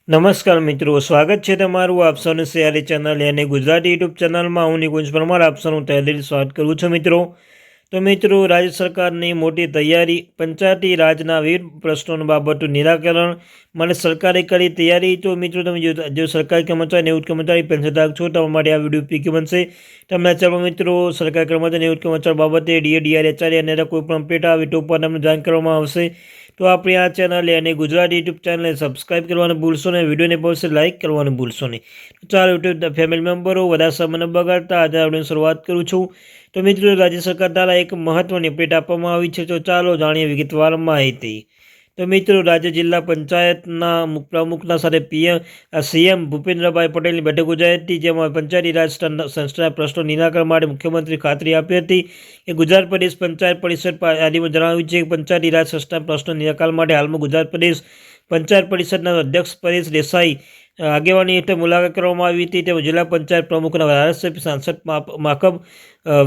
નમસ્કાર મિત્રો, સ્વાગત છે તમારું આપ સૌની સયારી ચેનલ અને ગુજરાતી યુટ્યુબ ચેનલમાં. હું નિકુંજ પરમાર આપ સૌનું તહેદિલ સ્વાગત કરું છું મિત્રો. તો મિત્રો, રાજ્ય સરકારની મોટી તૈયારી, પંચાયતી રાજના વિવિધ પ્રશ્નોનું બાબતનું નિરાકરણ માટે સરકારે કરી તૈયારી. તો મિત્રો, તમે જો સરકારી કર્મચારી નિવૃત્ત કર્મચારી પેન્શનધારક છો, તમારા માટે આ વિડીયો ઉપયોગી બનશે. તમને ચાલો મિત્રો, સરકારી કર્મચારી નિવૃત્ત કર્મચારી બાબતે ડીએ, ડીઆર, એચઆરએ અને કોઈ પણ અપડેટ આવે તો ઉપર તમને જાણ કરવામાં આવશે. તો આપણી આ ચેનલ અને ગુજરાતી યુટ્યુબ ચેનલને સબસ્ક્રાઈબ કરવાનું ભૂલશો નહીં, વિડીયોને પાસે લાઇક કરવાનું ભૂલશો નહીં. તો ચાલો યુટ્યુબ ફેમિલી મેમ્બરો વધારે સમય ન બગાડતા આજે આપણે શરૂઆત કરું છું. તો મિત્રો, રાજ્ય સરકાર દ્વારા એક મહત્વની અપડેટ આપવામાં આવી છે. તો ચાલો જાણીએ વિગતવાર માહિતી. તો મિત્રો, રાજ્ય જિલ્લા પંચાયતના પ્રમુખના સાથે સીએમ ભૂપેન્દ્રભાઈ પટેલની બેઠક યોજાઈ હતી, જેમાં પંચાયતી રાજ સંસ્થાના પ્રશ્નો નિરાકરણ માટે મુખ્યમંત્રી ખાતરી આપી હતી કે ગુજરાત પ્રદેશ પંચાયત પરિષદ યાદીમાં જણાવ્યું છે કે પંચાયતી રાજ સંસ્થાના પ્રશ્નો નિરાકરણ માટે હાલમાં ગુજરાત પ્રદેશ પંચાયત પરિષદના અધ્યક્ષ પરેશ દેસાઈ આગેવાની હેઠળ મુલાકાત કરવામાં આવી હતી. તેમાં જિલ્લા પંચાયત પ્રમુખના ધારાસભ્ય સાંસદ માકબ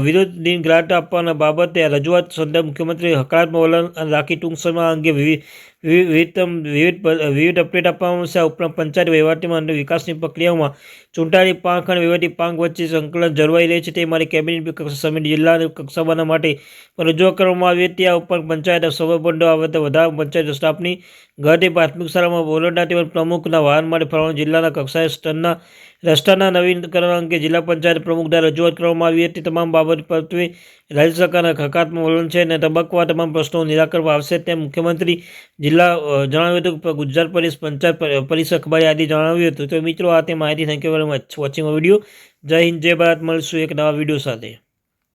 વિરુદ્ધ ગ્રાન્ટ આપવાના બાબતે રજૂઆત સંદર્ભ મુખ્યમંત્રી હકારાત્મક વલણ રાખી ટૂંક સમય અંગે વિવિધ અપડેટ આપવામાં આવશે. આ ઉપરાંત પંચાયત વહીવટમાં અને વિકાસની પ્રક્રિયાઓમાં ચૂંટાયેલી પાંખ અને વહીવટી પાંખ વચ્ચે સંકલન જળવાઈ રહે છે તે માટે કેબિનેટ કક્ષા સમિતિ જિલ્લા કક્ષા બનાવવા માટે રજૂઆત કરવામાં આવી હતી. આ ઉપરાંત પંચાયત સભાપંડો આવતા વધારે પંચાયત સ્ટાફની ઘરથી પ્રાથમિક શાળામાં વોલન્ટિયર તેમજ પ્રમુખના વાહન માટે ફરવાનું જિલ્લાના કક્ષાએ રસ્તાના નવીનકરણ અંગે જિલ્લા પંચાયત પ્રમુખ દ્વારા રજૂઆત કરવામાં આવી હતી. તમામ બાબત પરત્વે રાજ્ય સરકારના હકારાત્મક વલણ છે અને તબક્કાવાર તમામ પ્રશ્નોનું નિરાકરણ આવશે તેમ મુખ્યમંત્રી જણાવ્યું હતું કે ગુજરાત પ્રદેશ પંચાયત પરિષદ અખબારી યાદી જણાવ્યું હતું. તો મિત્રો, આ તે માહિતી. Thank you very much watching video. જય હિન્દ, જય ભારત. મળશું એક નવા વિડીયો સાથે.